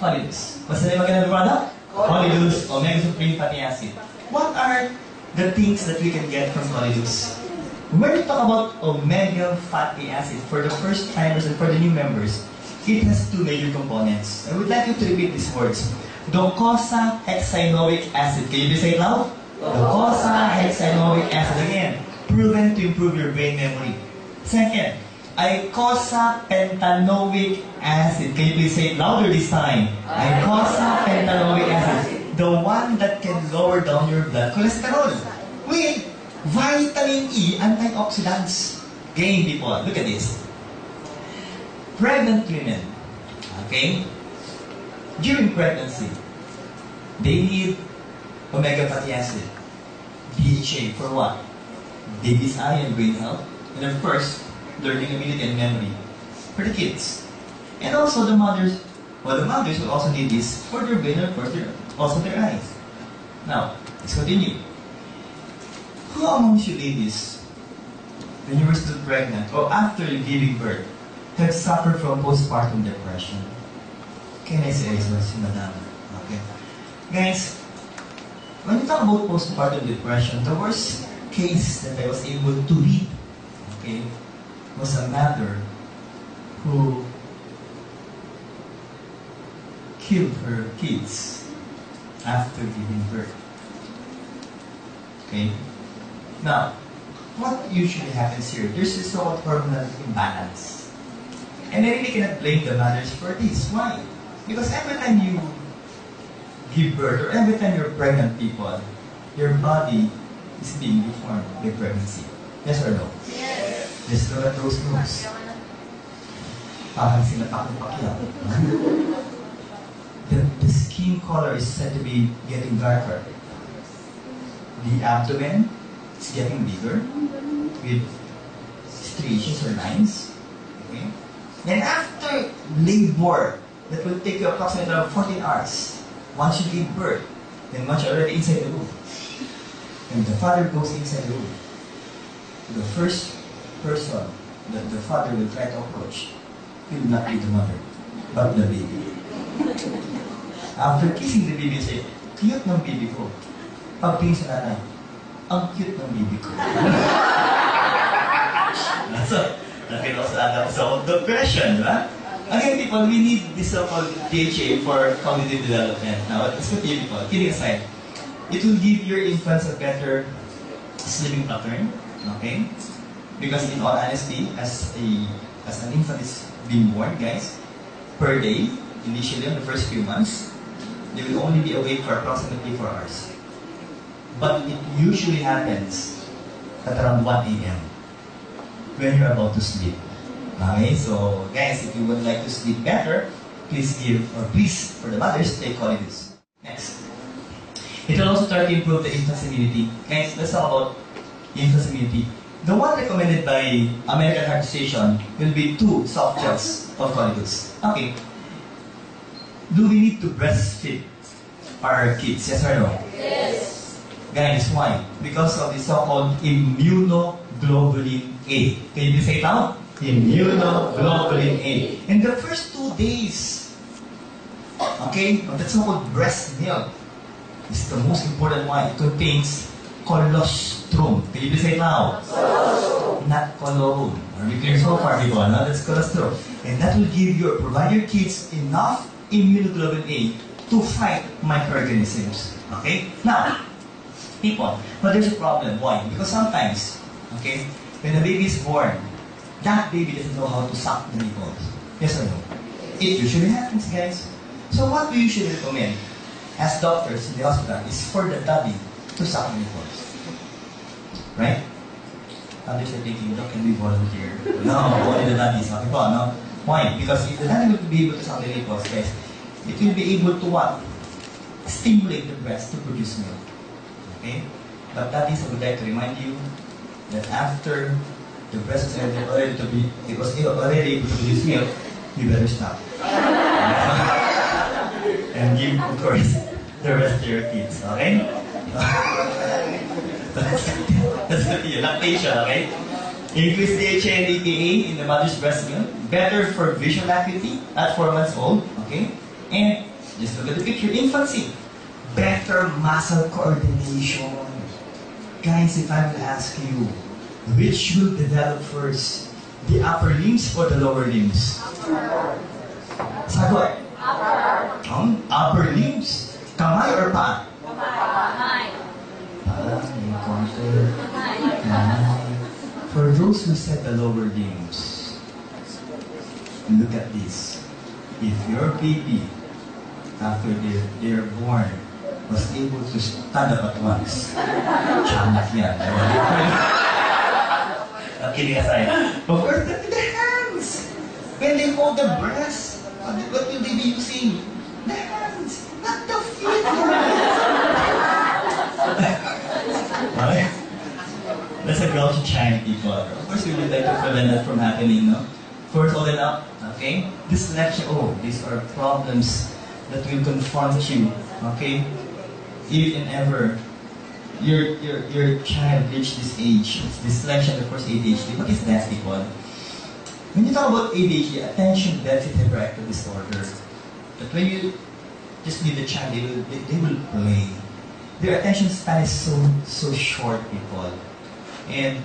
Choline. What's the name again of the product? Choline, omega supreme fatty acid. What are the things that we can get from choline? When we talk about omega fatty acid, for the first timers and for the new members, it has two major components. I would like you to repeat these words. Docosahexaenoic acid. Can you please say it loud? Docosahexaenoic acid. Again, proven to improve your brain memory. Second, eicosapentaenoic acid. Can you please say it louder this time? Eicosapentaenoic acid. The one that can lower down your blood cholesterol. With vitamin E antioxidants. Again, people, look at this. Pregnant women, okay, during pregnancy, they need omega fatty acid, DHA, for what? Baby's eye and brain health, and of course, learning ability and memory for the kids. And also the mothers, well, the mothers will also need this for their brain and for also their eyes. Now, let's continue. Who amongst you ladies, when you were still pregnant or after giving birth, have suffered from postpartum depression? Can I say so, madam? Okay. Guys, when you talk about postpartum depression, the worst case that I was able to read, okay, was a mother who killed her kids after giving birth. Okay? Now, what usually happens here? There's this so-called hormonal imbalance. And I really cannot blame the mothers for this. Why? Because every time you give birth, or every time you're pregnant people, your body is being deformed by pregnancy. Yes or no? Yes. Just look at those moves. Parang sinatakot pakiyaw. The skin color is said to be getting darker. The abdomen is getting bigger with striations or lines. Okay? And after labor, that will take you approximately 14 hours. Once you give birth, then once you're already inside the womb, and the father goes inside the womb, the first person that the father will try to approach will not be the mother, but the baby. After kissing the baby, say, cute ng baby ko. Pagtingin sa nanay, ang cute ng baby ko. So, that can also add up to depression, right? Again, people, we need this so-called DHA for cognitive development. Now, let's continue, people. Kidding aside, it will give your infants a better sleeping pattern, okay? Because in all honesty, as an infant is being born, guys, per day, initially in the first few months, they will only be awake for approximately 4 hours. But it usually happens at around 1 a.m. when you're about to sleep. Okay, so guys, if you would like to sleep better, please for the mothers, take choline. Next. It will also try to improve the infant's immunity. Guys, let's talk about infant's immunity. The one recommended by American Heart Association will be 2 soft gels of choline. Okay. Do we need to breastfeed our kids? Yes or no? Yes. Guys, why? Because of the so-called immunoglobulin A. Can you say it now? Immunoglobulin A. In the first 2 days, okay, of the so-called breast milk, is the most important one. It contains colostrum. Can you say it now? Colostrum. Not colostrum. Are we clear so far, people? No, that's colostrum. And that will provide your kids enough immunoglobulin A to fight microorganisms. Okay? Now, people, but there's a problem. Why? Because sometimes, okay, when a baby is born, that baby doesn't know how to suck the nipples. Yes or no? It usually happens, guys. So what we usually recommend as doctors in the hospital is for the daddy to suck the nipples. Right? Others are thinking, Doc, can we volunteer? No, only the daddies. Okay po, no? Why? Because if the daddy will be able to suck the nipples, guys, it will be able to what? Stimulate the breast to produce milk. Okay? But daddies, I would like to remind you that after the breast was already able to produce milk, you better stop. And give, of course, the rest to your kids, okay? That's the lactation, okay? Increase DHA and EPA in the mother's breast milk. Better for visual acuity at 4 months old, okay? And Just look at the picture. Infancy. Better muscle coordination. Guys, if I will ask you, which will develop first? The upper limbs or the lower limbs? Sagot? Upper limbs. Kamay or paa? Kamay. For those who said the lower limbs, look at this. If your baby, after they're born, was able to stand up at once, tiyanak yan. Kidding aside. Of course, look at the hands. When they hold the breast, what will they be using? The hands, not the feet. Okay? That's a grouchy child, people. Of course, we would like to prevent that from happening, no? First, hold it up, okay? Dyslexia, these are problems that will confront you, okay? If and ever your child reach this age, it's dyslexia and of course ADHD. What is that, people? When you talk about ADHD, attention deficit hyperactive disorder, that when you just leave the child, they will play. Their attention span is so short, people. And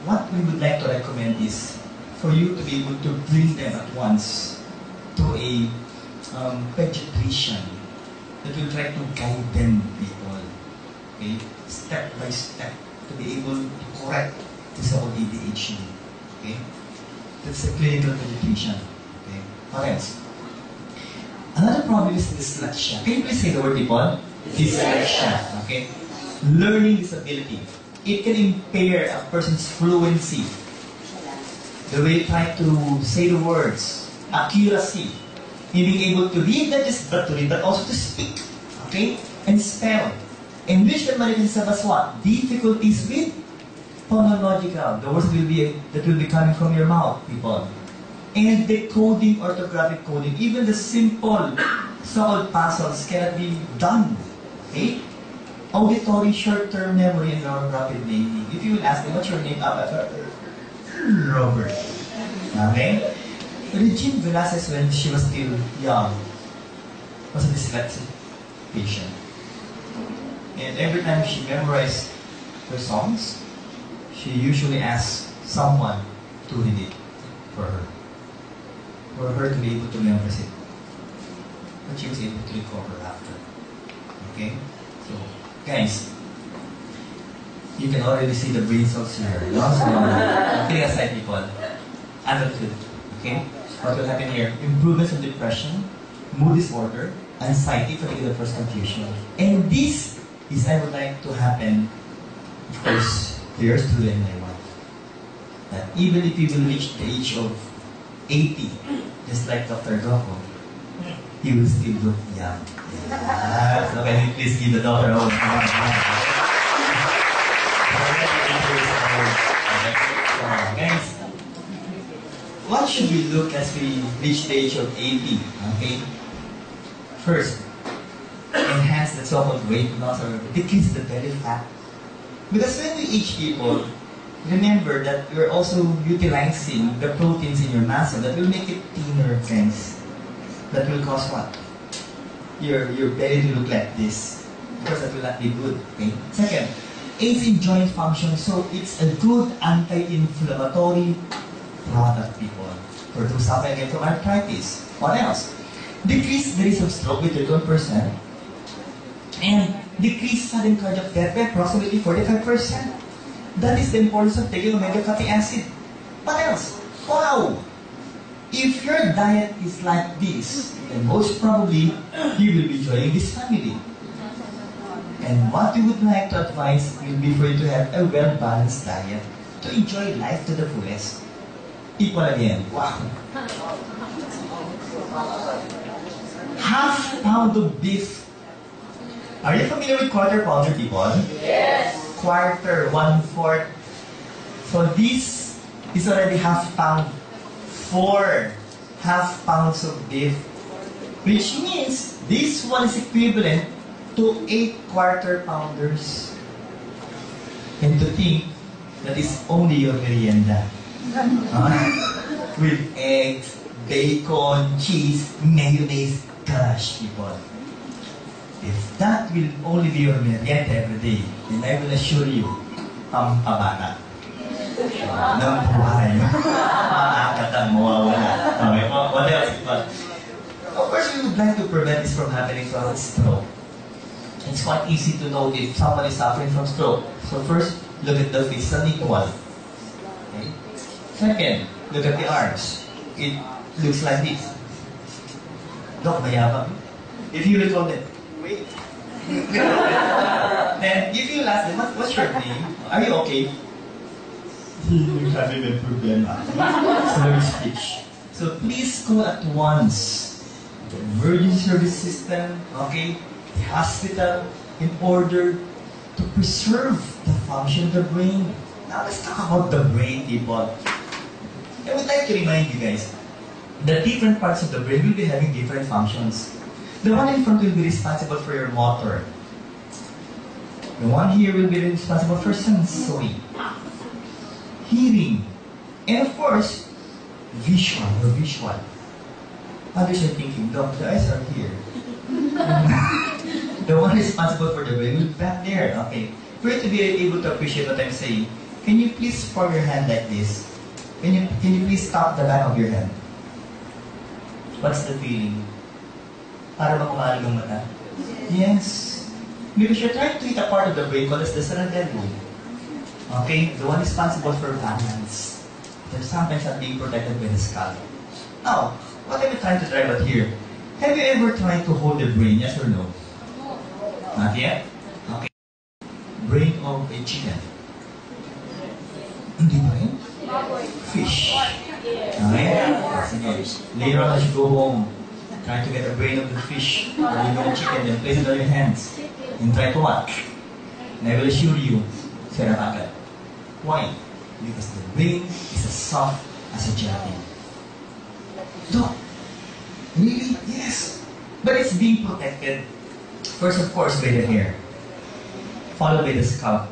what we would like to recommend is for you to be able to bring them at once to a pediatrician that will try to guide them, people. Okay? Step by step to be able to correct this whole ADHD. Okay? That's a clinical pediatrician. Okay? What else? Another problem is dyslexia. Can you please say the word, people? Dyslexia. Okay? Learning disability. It can impair a person's fluency. The way you try to say the words, accuracy, in being able to read, not just but to read, but also to speak, okay, and spell. And which can manifest as what? Difficulties with phonological, the words that will be coming from your mouth, people. And decoding, orthographic coding, even the simple so-called puzzles cannot be done, okay? Auditory, short-term memory, and rapid naming. If you will ask them, what's your name? Robert. Okay? Regine Velasquez, when she was still young, was a dyslexic patient. And every time she memorized her songs, she usually asked someone to read it for her to be able to memorize it. But she was able to recover after. Okay? So, guys, you can already see the brain cells here. Kidding aside, people. Adulthood. Okay? What will happen here? Improvements of depression, mood disorder, anxiety, fatigue, the first confusion. And this is, I would like to happen, of course, to your student and my wife. That even if you will reach the age of 80, just like Dr. Goko, you will still look young. Yes. So can you please give the doctor a round of applause? Guys, what should we look as we reach the age of 80? Okay? First, enhance the so-called weight loss or decrease the belly fat. Because when we age, people, remember that we're also utilizing the proteins in your muscle that will make it thinner, friends. That will cause what? Your belly to look like this. Because that will not be good. Okay? Second, aids in joint function, so it's a good anti-inflammatory product, people. For those suffering again from arthritis. What else? Decrease the risk of stroke with 31%. And decrease sudden cardiac death by approximately 45%. That is the importance of taking omega fatty acid. What else? Wow! If your diet is like this, then most probably you will be joining this family. And what we would like to advise will be for you to have a well-balanced diet to enjoy life to the fullest. People again, wow! Half pound of beef. Are you familiar with quarter pounder, people? Yes. Quarter, 1/4. So this is already half pound. 4 half pounds of beef, which means this one is equivalent to 8 quarter pounders. And to think that is only your merienda. With eggs, bacon, cheese, mayonnaise, gosh, people. If that will only be your merienda every day, then I will assure you, pampabata. Ng buhay. Maakat ang mawawala. Okay, what else? Of course, we would like to prevent this from happening to us. Stroke. It's quite easy to know if someone is suffering from stroke. So first, look at the face, unequal. Okay? Second, look at the arms. It looks like this. Dok, mayabang. If you will call them, wait. Then, if you ask them, what's your name? Are you okay? Having a problem. Slurred speech. So please go at once. The emergency service system, okay? The hospital, in order to preserve the function of the brain. Now let's talk about the brain, people. I would like to remind you guys, the different parts of the brain will be having different functions. The one in front will be responsible for your motor. The one here will be responsible for sensory, hearing, and of course, visual. Others are thinking, Doc, the eyes are here. The one responsible for the brain will be back there. Okay. For you to be able to appreciate what I'm saying, can you please form your hand like this? Can you please stop the back of your hand? What's the feeling? Para bang umalag ang mata? Yes. Because you're trying to hit a part of the brain called as the cerebellum. Okay? The one responsible for balance. They're sometimes not being protected by the skull. Now, what am I trying to drive at here? Have you ever tried to hold the brain? Yes or no? Not yet? Okay. Brain of a chicken. Hindi ba rin? Fish. Okay? Sige. Later on as you go home, try to get a brain of the fish or you know chicken, then place it on your hands and try to watch. And I will assure you, sarap agad. Why? Because the brain is as soft as a gelatin. Doc, really? Yes. But it's being protected. First, of course, by the hair. Followed by the scalp.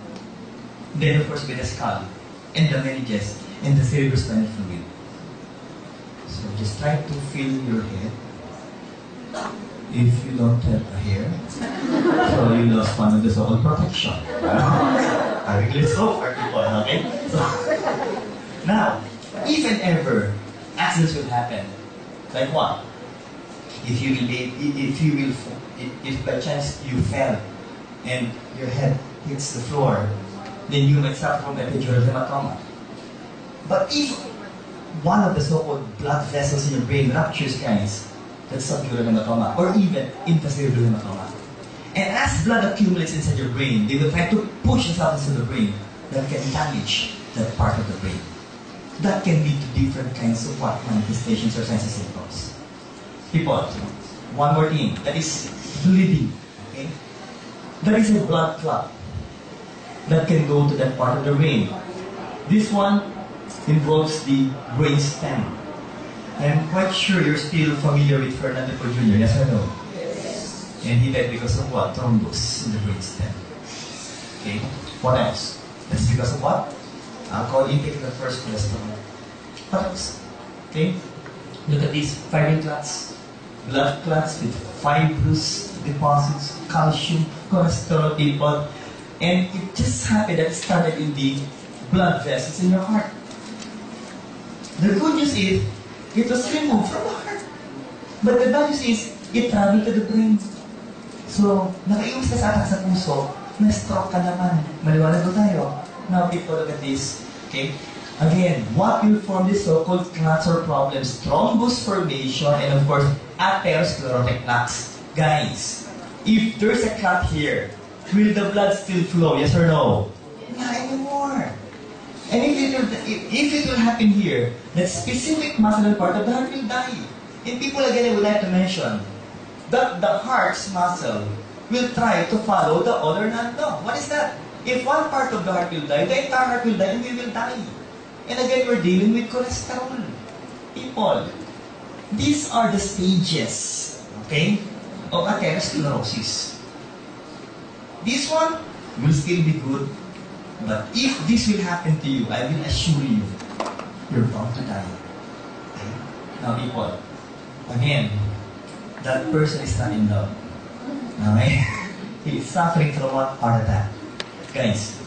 Then, of course, by the skull. And the meninges. And the cerebrospinal fluid. So, just try to feel your head. If you don't have a hair, so you lost one of the so-called protection. I think let's go for people, okay? So, now, if and ever accidents will happen, like what? If by chance you fell and your head hits the floor, then you might suffer from epidural hematoma. But if one of the so-called blood vessels in your brain ruptures, guys, that's subdural hematoma, or even intracerebral hematoma. And as blood accumulates inside your brain, they will try to push themselves into the brain that can damage that part of the brain. That can lead to different kinds of manifestations or signs and symptoms. People, one more thing, that is bleeding. Okay? That is a blood clot that can go to that part of the brain. This one involves the brain stem. I'm quite sure you're still familiar with Fernando Po Jr., yes or no? Yes. And he died because of what? Thrombus in the brainstem. Okay? What else? That's because of what? Alcohol intake in the first place. What else? Okay? Look at these fibrin clots. Blood clots with fibrous deposits, calcium, cholesterol, people. And it just happened that it started in the blood vessels in your heart. The good news is, it was removed from the heart. But the bad news is, it traveled to the brain. So, nakaiwas ka sa atak sa puso, na-stroke ka naman. Maliwanag ko tayo. Now, people, look at this. Okay? Again, what will form these so-called clots or problems? Thrombus formation and, of course, atherosclerotic plaques. Guys, if there's a clot here, will the blood still flow? Yes or no? Not anymore. And if it will happen here, that specific muscle part of the heart will die. And people, again, I would like to mention that the heart's muscle will try to follow the other non-dog. What is that? If one part of the heart will die, the entire heart will die and we will die. And again, we're dealing with cholesterol. People, these are the stages, okay, of atherosclerosis. This one will still be good. But if this will happen to you, I will assure you, you're bound to die. Okay? Now people, again, that person is not in love. Okay? He is suffering from what? Heart attack. Guys,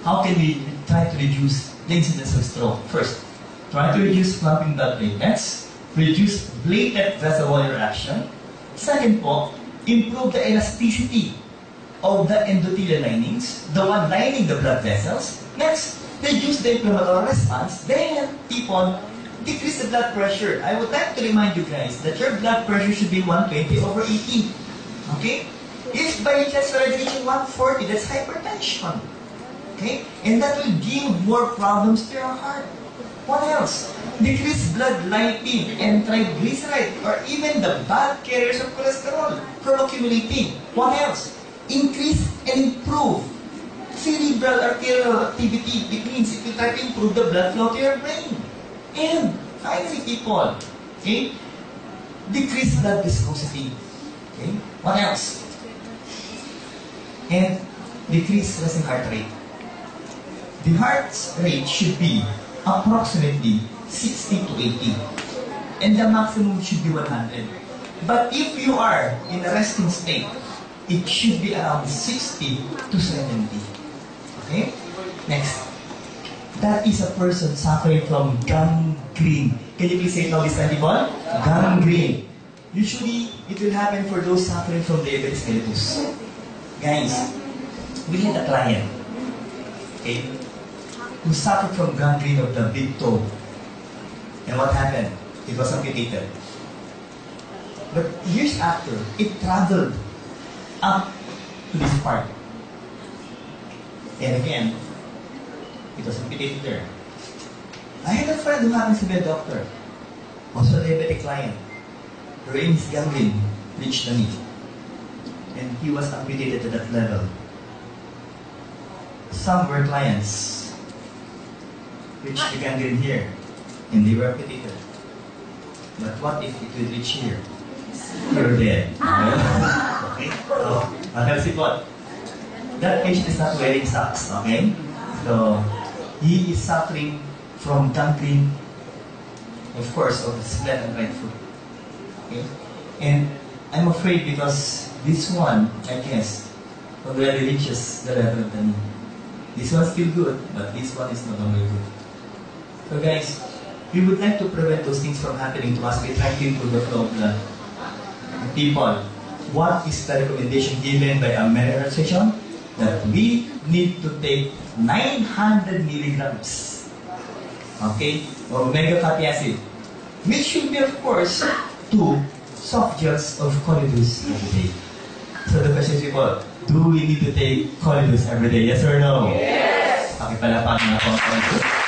how can we try to reduce the incidence of stroke? First, try to reduce clumping blood platelets, reduce blatant vessel wall interaction. Second po, improve the elasticity of the endothelial linings, the one lining the blood vessels. Next, reduce the inflammatory response. Then, people, decrease the blood pressure. I would like to remind you guys that your blood pressure should be 120/80. Okay? If by chance already reaching 140, that's hypertension. Okay? And that will give more problems to your heart. What else? Decrease blood lipid and triglyceride, or even the bad carriers of cholesterol from accumulating. What else? Increase and improve cerebral arterial activity. It means it will try to improve the blood flow to your brain. And finally, people, okay, decrease blood viscosity. Okay, what else? And decrease resting heart rate. The heart rate should be approximately 60 to 80. And the maximum should be 100. But if you are in a resting state, it should be around 60 to 70. Okay? Next. That is a person suffering from gangrene. Can you please say it now this time, people? Gangrene. Usually, it will happen for those suffering from diabetes mellitus. Guys, we had a client, okay, who suffered from gangrene of the big toe. And what happened? It was amputated. But years after, it traveled up to this part. And again, it was amputated there. I had a friend who happens to be a doctor, also a diabetic client. Her gangrene reached the knee. And he was amputated to that level. Some were clients reached the gangrene here, and they were amputated. But what if it will reach here? You're dead. Okay? So, what? That patient is not wearing socks, okay? So, he is suffering from gangrene, of course, of his left and right foot. Okay? And I'm afraid because this one, I guess, already reaches the level of the knee. This one's still good, but this one is no longer good. So guys, we would like to prevent those things from happening to us by trying to improve the flow of blood. People, what is the recommendation given by American Association? That we need to take 900 milligrams, okay, of omega fatty acid, which should be, of course, 2 soft gels of Colidus every day. So the question is, people, do we need to take Colidus every day? Yes or no? Yes! Pakipalapan na po ang Colidus.